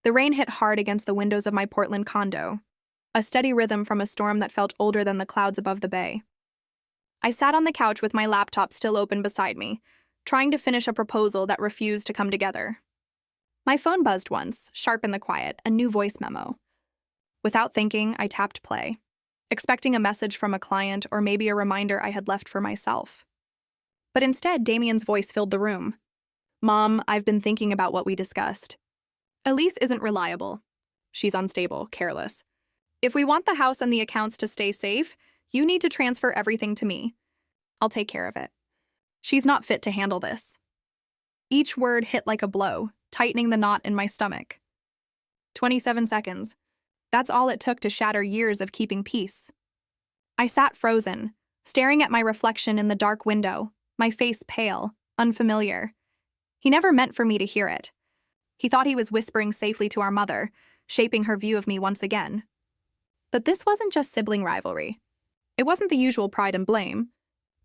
The rain hit hard against the windows of my Portland condo, a steady rhythm from a storm that felt older than the clouds above the bay. I sat on the couch with my laptop still open beside me, trying to finish a proposal that refused to come together. My phone buzzed once, sharp in the quiet, a new voice memo. Without thinking, I tapped play, expecting a message from a client or maybe a reminder I had left for myself. But instead, Damien's voice filled the room. "Mom, I've been thinking about what we discussed. Elise isn't reliable. She's unstable, careless. If we want the house and the accounts to stay safe, you need to transfer everything to me. I'll take care of it. She's not fit to handle this." Each word hit like a blow, tightening the knot in my stomach. 27 seconds. That's all it took to shatter years of keeping peace. I sat frozen, staring at my reflection in the dark window, my face pale, unfamiliar. He never meant for me to hear it. He thought he was whispering safely to our mother, shaping her view of me once again. But this wasn't just sibling rivalry. It wasn't the usual pride and blame.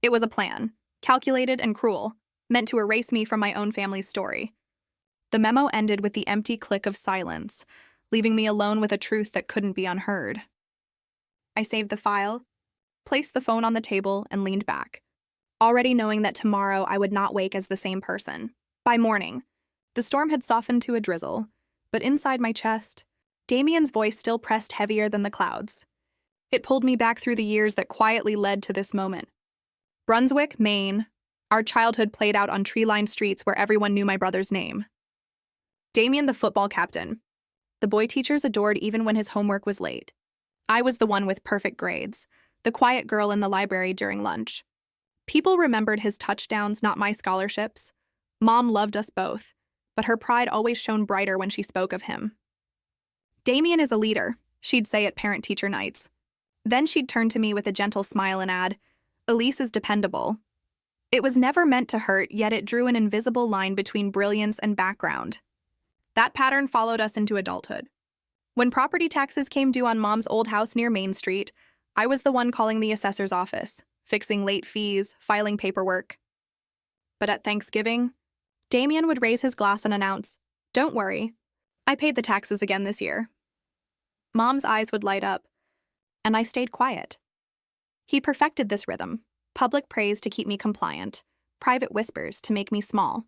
It was a plan, calculated and cruel, meant to erase me from my own family's story. The memo ended with the empty click of silence, leaving me alone with a truth that couldn't be unheard. I saved the file, placed the phone on the table, and leaned back, already knowing that tomorrow I would not wake as the same person. By morning, the storm had softened to a drizzle, but inside my chest, Damien's voice still pressed heavier than the clouds. It pulled me back through the years that quietly led to this moment. Brunswick, Maine. Our childhood played out on tree-lined streets where everyone knew my brother's name. Damien, the football captain. The boy teachers adored even when his homework was late. I was the one with perfect grades, the quiet girl in the library during lunch. People remembered his touchdowns, not my scholarships. Mom loved us both, but her pride always shone brighter when she spoke of him. "Damien is a leader," she'd say at parent-teacher nights. Then she'd turn to me with a gentle smile and add, "Elise is dependable." It was never meant to hurt, yet it drew an invisible line between brilliance and background. That pattern followed us into adulthood. When property taxes came due on Mom's old house near Main Street, I was the one calling the assessor's office, fixing late fees, filing paperwork. But at Thanksgiving, Damien would raise his glass and announce, "Don't worry, I paid the taxes again this year." Mom's eyes would light up, and I stayed quiet. He perfected this rhythm, public praise to keep me compliant, private whispers to make me small.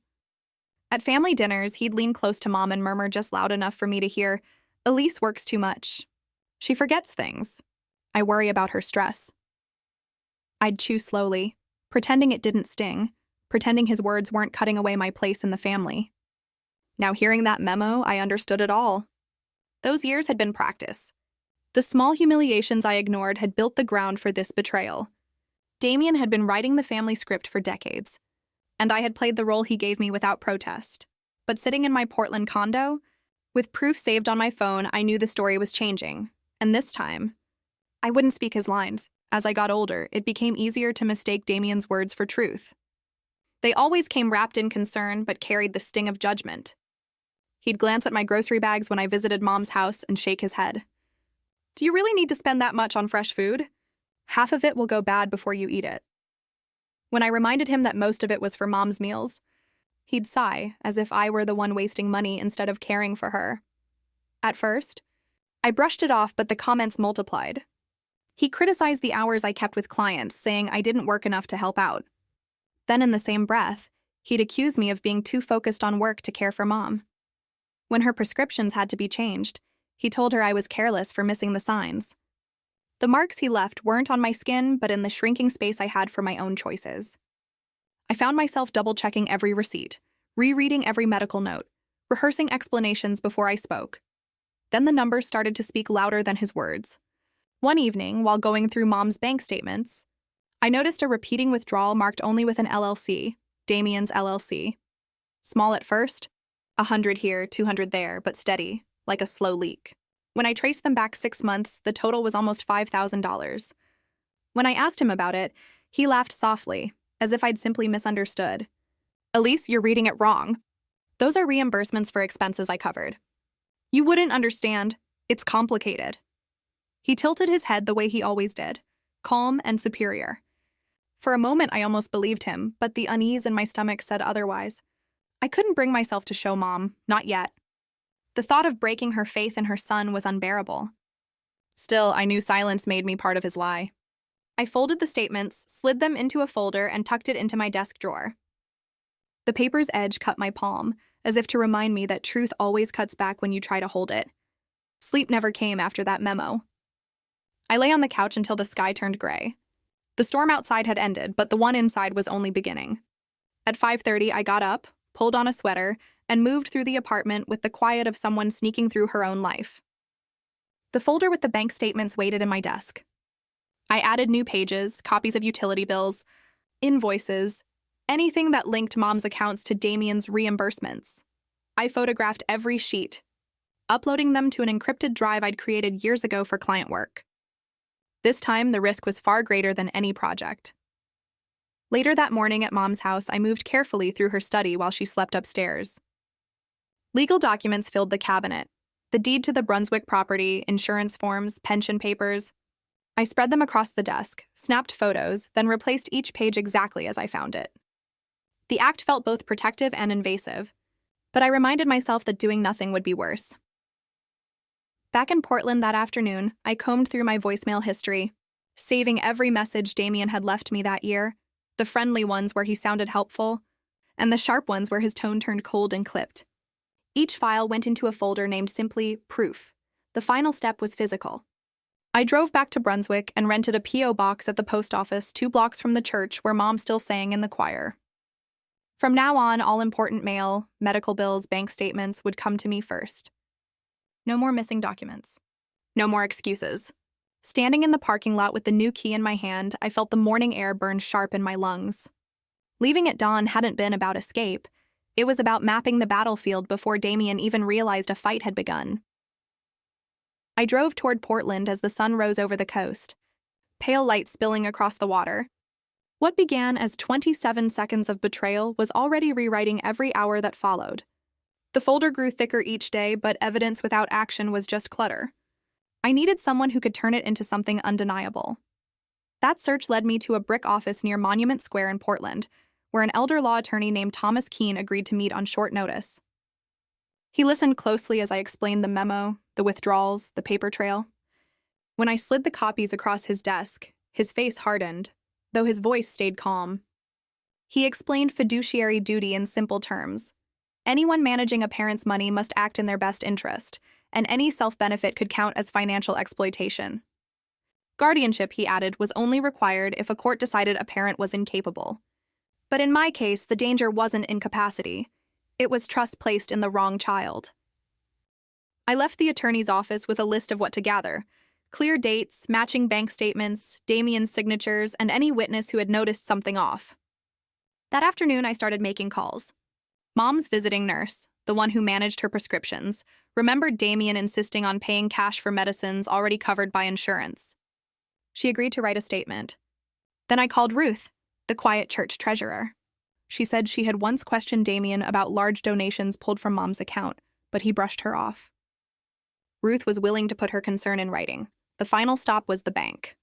At family dinners, he'd lean close to Mom and murmur just loud enough for me to hear, "Elise works too much. She forgets things. I worry about her stress." I'd chew slowly, pretending it didn't sting, pretending his words weren't cutting away my place in the family. Now hearing that memo, I understood it all. Those years had been practice. The small humiliations I ignored had built the ground for this betrayal. Damien had been writing the family script for decades, and I had played the role he gave me without protest. But sitting in my Portland condo, with proof saved on my phone, I knew the story was changing. And this time, I wouldn't speak his lines. As I got older, it became easier to mistake Damien's words for truth. They always came wrapped in concern, but carried the sting of judgment. He'd glance at my grocery bags when I visited Mom's house and shake his head. "Do you really need to spend that much on fresh food? Half of it will go bad before you eat it." When I reminded him that most of it was for Mom's meals, he'd sigh, as if I were the one wasting money instead of caring for her. At first, I brushed it off, but the comments multiplied. He criticized the hours I kept with clients, saying I didn't work enough to help out. Then in the same breath, he'd accuse me of being too focused on work to care for Mom. When her prescriptions had to be changed, he told her I was careless for missing the signs. The marks he left weren't on my skin, but in the shrinking space I had for my own choices. I found myself double-checking every receipt, rereading every medical note, rehearsing explanations before I spoke. Then the numbers started to speak louder than his words. One evening, while going through Mom's bank statements, I noticed a repeating withdrawal marked only with an LLC, Damien's LLC. Small at first, 100 here, 200 there, but steady, like a slow leak. When I traced them back 6 months, the total was almost $5,000. When I asked him about it, he laughed softly, as if I'd simply misunderstood. "Elise, you're reading it wrong. Those are reimbursements for expenses I covered. You wouldn't understand. It's complicated." He tilted his head the way he always did, calm and superior. For a moment, I almost believed him, but the unease in my stomach said otherwise. I couldn't bring myself to show Mom, not yet. The thought of breaking her faith in her son was unbearable. Still, I knew silence made me part of his lie. I folded the statements, slid them into a folder, and tucked it into my desk drawer. The paper's edge cut my palm, as if to remind me that truth always cuts back when you try to hold it. Sleep never came after that memo. I lay on the couch until the sky turned gray. The storm outside had ended, but the one inside was only beginning. At 5:30, I got up, pulled on a sweater, and moved through the apartment with the quiet of someone sneaking through her own life. The folder with the bank statements waited in my desk. I added new pages, copies of utility bills, invoices, anything that linked Mom's accounts to Damien's reimbursements. I photographed every sheet, uploading them to an encrypted drive I'd created years ago for client work. This time, the risk was far greater than any project. Later that morning at Mom's house, I moved carefully through her study while she slept upstairs. Legal documents filled the cabinet: the deed to the Brunswick property, insurance forms, pension papers. I spread them across the desk, snapped photos, then replaced each page exactly as I found it. The act felt both protective and invasive, but I reminded myself that doing nothing would be worse. Back in Portland that afternoon, I combed through my voicemail history, saving every message Damien had left me that year, the friendly ones where he sounded helpful, and the sharp ones where his tone turned cold and clipped. Each file went into a folder named simply Proof. The final step was physical. I drove back to Brunswick and rented a P.O. box at the post office 2 blocks from the church where Mom still sang in the choir. From now on, all important mail, medical bills, bank statements would come to me first. No more missing documents. No more excuses. Standing in the parking lot with the new key in my hand, I felt the morning air burn sharp in my lungs. Leaving at dawn hadn't been about escape. It was about mapping the battlefield before Damien even realized a fight had begun. I drove toward Portland as the sun rose over the coast, pale light spilling across the water. What began as 27 seconds of betrayal was already rewriting every hour that followed. The folder grew thicker each day, but evidence without action was just clutter. I needed someone who could turn it into something undeniable. That search led me to a brick office near Monument Square in Portland, where an elder law attorney named Thomas Keene agreed to meet on short notice. He listened closely as I explained the memo, the withdrawals, the paper trail. When I slid the copies across his desk, his face hardened, though his voice stayed calm. He explained fiduciary duty in simple terms. Anyone managing a parent's money must act in their best interest, and any self-benefit could count as financial exploitation. Guardianship, he added, was only required if a court decided a parent was incapable. But in my case, the danger wasn't incapacity. It was trust placed in the wrong child. I left the attorney's office with a list of what to gather: clear dates, matching bank statements, Damien's signatures, and any witness who had noticed something off. That afternoon, I started making calls. Mom's visiting nurse, the one who managed her prescriptions, remembered Damien insisting on paying cash for medicines already covered by insurance. She agreed to write a statement. Then I called Ruth, the quiet church treasurer. She said she had once questioned Damien about large donations pulled from Mom's account, but he brushed her off. Ruth was willing to put her concern in writing. The final stop was the bank.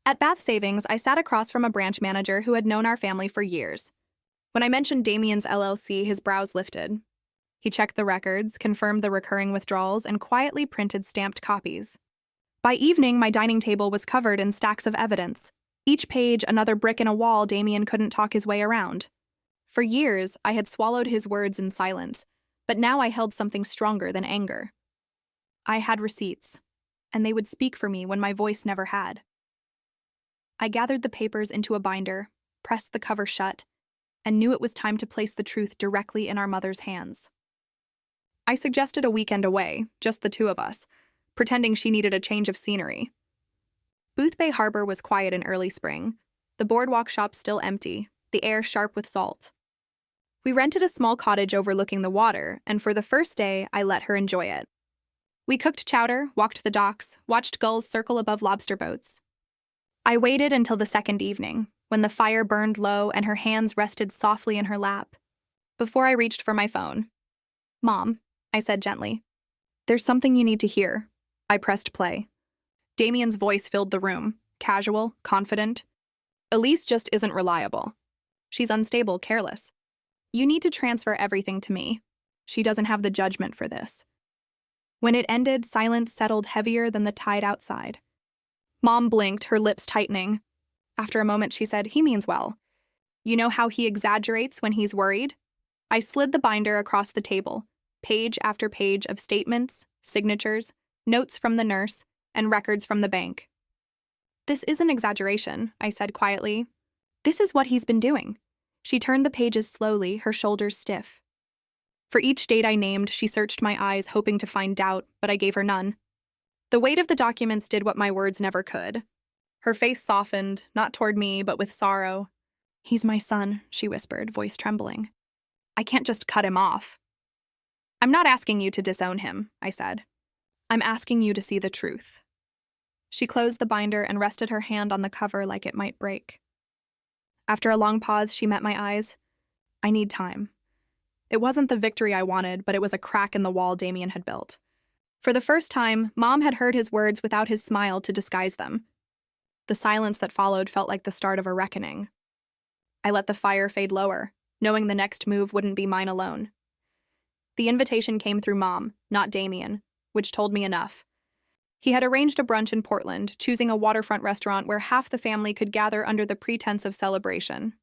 At Bath Savings, I sat across from a branch manager who had known our family for years. When I mentioned Damien's LLC, his brows lifted. He checked the records, confirmed the recurring withdrawals, and quietly printed stamped copies. By evening, my dining table was covered in stacks of evidence. Each page another brick in a wall Damien couldn't talk his way around. For years, I had swallowed his words in silence, but now I held something stronger than anger. I had receipts, and they would speak for me when my voice never had. I gathered the papers into a binder, pressed the cover shut, and knew it was time to place the truth directly in our mother's hands. I suggested a weekend away, just the 2 of us, pretending she needed a change of scenery. Boothbay Harbor was quiet in early spring, the boardwalk shop still empty, the air sharp with salt. We rented a small cottage overlooking the water, and for the first day, I let her enjoy it. We cooked chowder, walked the docks, watched gulls circle above lobster boats. I waited until the second evening, when the fire burned low and her hands rested softly in her lap, before I reached for my phone. "Mom," I said gently. "There's something you need to hear." I pressed play. Damien's voice filled the room, casual, confident. "Elise just isn't reliable. She's unstable, careless. You need to transfer everything to me. She doesn't have the judgment for this. When it ended, silence settled heavier than the tide outside. Mom blinked, her lips tightening. After a moment, she said, "He means well. You know how he exaggerates when he's worried?" I slid the binder across the table, page after page of statements, signatures, notes from the nurse, and records from the bank. "This isn't exaggeration," I said quietly. "This is what he's been doing." She turned the pages slowly, her shoulders stiff. For each date I named, she searched my eyes, hoping to find doubt, but I gave her none. The weight of the documents did what my words never could. Her face softened, not toward me, but with sorrow. "He's my son," she whispered, voice trembling. "I can't just cut him off." "I'm not asking you to disown him," I said. "I'm asking you to see the truth." She closed the binder and rested her hand on the cover like it might break. After a long pause, she met my eyes. "I need time." It wasn't the victory I wanted, but it was a crack in the wall Damien had built. For the first time, Mom had heard his words without his smile to disguise them. The silence that followed felt like the start of a reckoning. I let the fire fade lower, knowing the next move wouldn't be mine alone. The invitation came through Mom, not Damien, which told me enough. He had arranged a brunch in Portland, choosing a waterfront restaurant where half the family could gather under the pretense of celebration.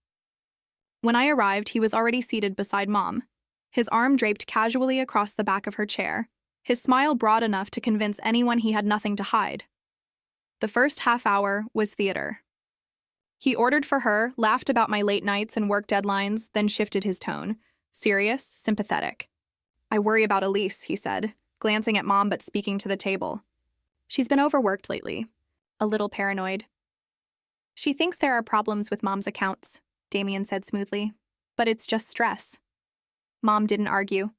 When I arrived, he was already seated beside Mom, his arm draped casually across the back of her chair, his smile broad enough to convince anyone he had nothing to hide. The first half hour was theater. He ordered for her, laughed about my late nights and work deadlines, then shifted his tone, serious, sympathetic. "I worry about Elise," he said, glancing at Mom but speaking to the table. "She's been overworked lately, a little paranoid." "She thinks there are problems with Mom's accounts," Damien said smoothly, "but it's just stress." Mom didn't argue.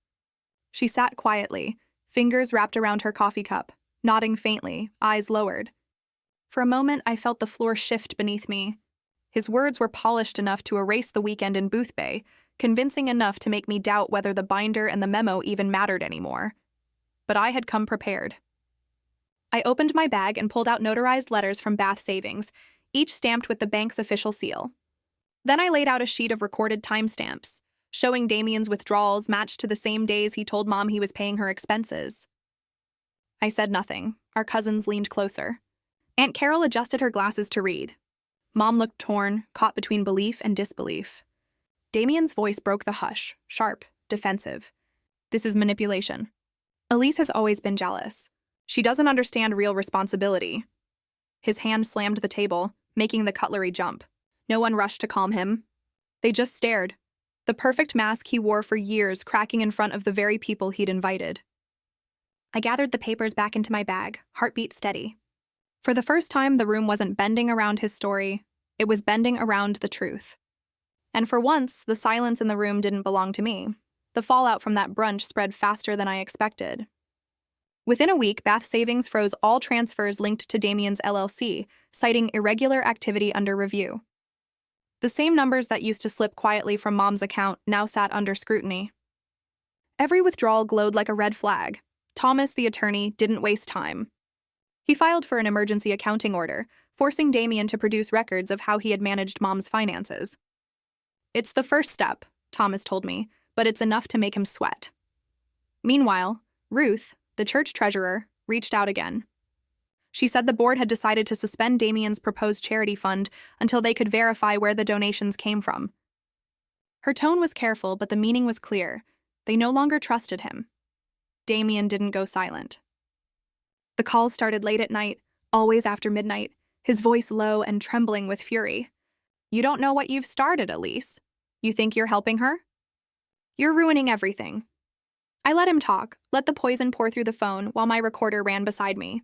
She sat quietly, fingers wrapped around her coffee cup, nodding faintly, eyes lowered. For a moment, I felt the floor shift beneath me. His words were polished enough to erase the weekend in Booth Bay, convincing enough to make me doubt whether the binder and the memo even mattered anymore. But I had come prepared. I opened my bag and pulled out notarized letters from Bath Savings, each stamped with the bank's official seal. Then I laid out a sheet of recorded timestamps, showing Damien's withdrawals matched to the same days he told Mom he was paying her expenses. I said nothing. Our cousins leaned closer. Aunt Carol adjusted her glasses to read. Mom looked torn, caught between belief and disbelief. Damien's voice broke the hush, sharp, defensive. "This is manipulation. Elise has always been jealous. She doesn't understand real responsibility." His hand slammed the table, making the cutlery jump. No one rushed to calm him. They just stared, the perfect mask he wore for years cracking in front of the very people he'd invited. I gathered the papers back into my bag, heartbeat steady. For the first time, the room wasn't bending around his story, it was bending around the truth. And for once, the silence in the room didn't belong to me. The fallout from that brunch spread faster than I expected. Within a week, Bath Savings froze all transfers linked to Damien's LLC, citing irregular activity under review. The same numbers that used to slip quietly from Mom's account now sat under scrutiny. Every withdrawal glowed like a red flag. Thomas, the attorney, didn't waste time. He filed for an emergency accounting order, forcing Damien to produce records of how he had managed Mom's finances. "It's the first step," Thomas told me, "but it's enough to make him sweat." Meanwhile, Ruth, the church treasurer, reached out again. She said the board had decided to suspend Damien's proposed charity fund until they could verify where the donations came from. Her tone was careful, but the meaning was clear. They no longer trusted him. Damien didn't go silent. The calls started late at night, always after midnight, his voice low and trembling with fury. "You don't know what you've started, Elise. You think you're helping her? You're ruining everything." I let him talk, let the poison pour through the phone while my recorder ran beside me.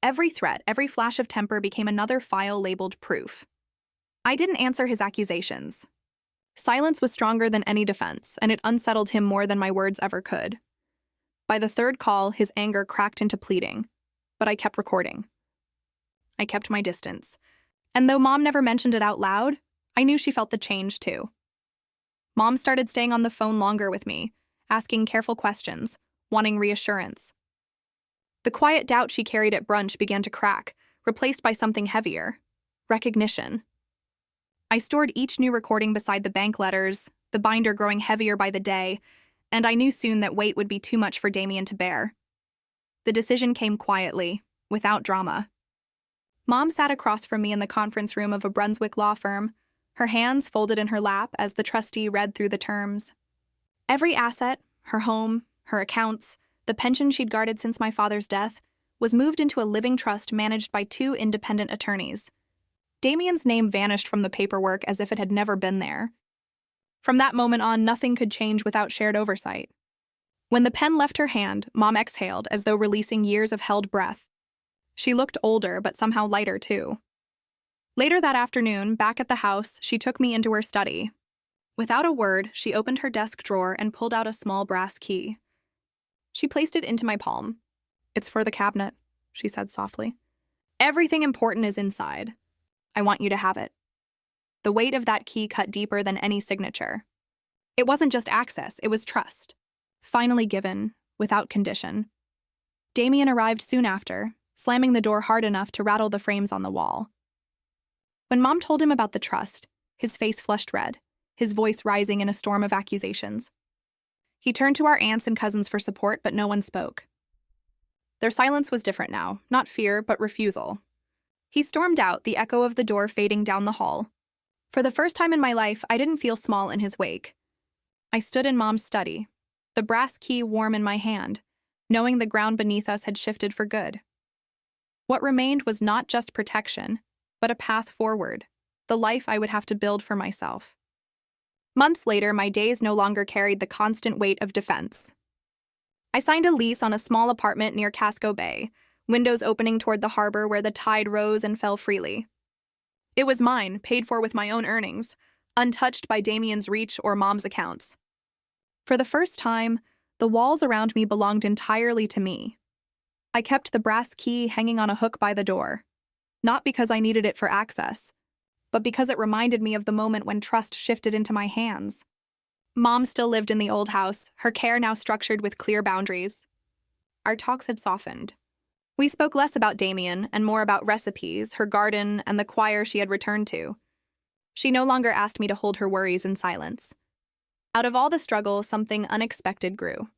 Every threat, every flash of temper became another file labeled proof. I didn't answer his accusations. Silence was stronger than any defense, and it unsettled him more than my words ever could. By the third call, his anger cracked into pleading, but I kept recording. I kept my distance, and though Mom never mentioned it out loud, I knew she felt the change too. Mom started staying on the phone longer with me, asking careful questions, wanting reassurance. The quiet doubt she carried at brunch began to crack, replaced by something heavier: recognition. I stored each new recording beside the bank letters, the binder growing heavier by the day, and I knew soon that weight would be too much for Damien to bear. The decision came quietly, without drama. Mom sat across from me in the conference room of a Brunswick law firm, her hands folded in her lap as the trustee read through the terms. Every asset, her home, her accounts, the pension she'd guarded since my father's death, was moved into a living trust managed by 2 independent attorneys. Damien's name vanished from the paperwork as if it had never been there. From that moment on, nothing could change without shared oversight. When the pen left her hand, Mom exhaled as though releasing years of held breath. She looked older, but somehow lighter, too. Later that afternoon, back at the house, she took me into her study. Without a word, she opened her desk drawer and pulled out a small brass key. She placed it into my palm. "It's for the cabinet," she said softly. "Everything important is inside. I want you to have it." The weight of that key cut deeper than any signature. It wasn't just access, it was trust. Finally given, without condition. Damien arrived soon after, slamming the door hard enough to rattle the frames on the wall. When Mom told him about the trust, his face flushed red, his voice rising in a storm of accusations. He turned to our aunts and cousins for support, but no one spoke. Their silence was different now, not fear, but refusal. He stormed out, the echo of the door fading down the hall. For the first time in my life, I didn't feel small in his wake. I stood in Mom's study, the brass key warm in my hand, knowing the ground beneath us had shifted for good. What remained was not just protection, but a path forward, the life I would have to build for myself. Months later, my days no longer carried the constant weight of defense. I signed a lease on a small apartment near Casco Bay, windows opening toward the harbor where the tide rose and fell freely. It was mine, paid for with my own earnings, untouched by Damien's reach or Mom's accounts. For the first time, the walls around me belonged entirely to me. I kept the brass key hanging on a hook by the door, not because I needed it for access, but because it reminded me of the moment when trust shifted into my hands. Mom still lived in the old house, her care now structured with clear boundaries. Our talks had softened. We spoke less about Damien and more about recipes, her garden, and the choir she had returned to. She no longer asked me to hold her worries in silence. Out of all the struggle, something unexpected grew.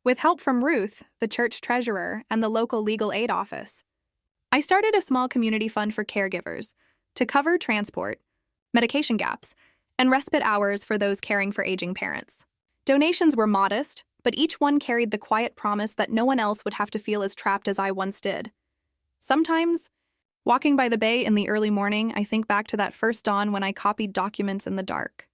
With help from Ruth, the church treasurer, and the local legal aid office, I started a small community fund for caregivers to cover transport, medication gaps, and respite hours for those caring for aging parents. Donations were modest, but each one carried the quiet promise that no one else would have to feel as trapped as I once did. Sometimes, walking by the bay in the early morning, I think back to that first dawn when I copied documents in the dark.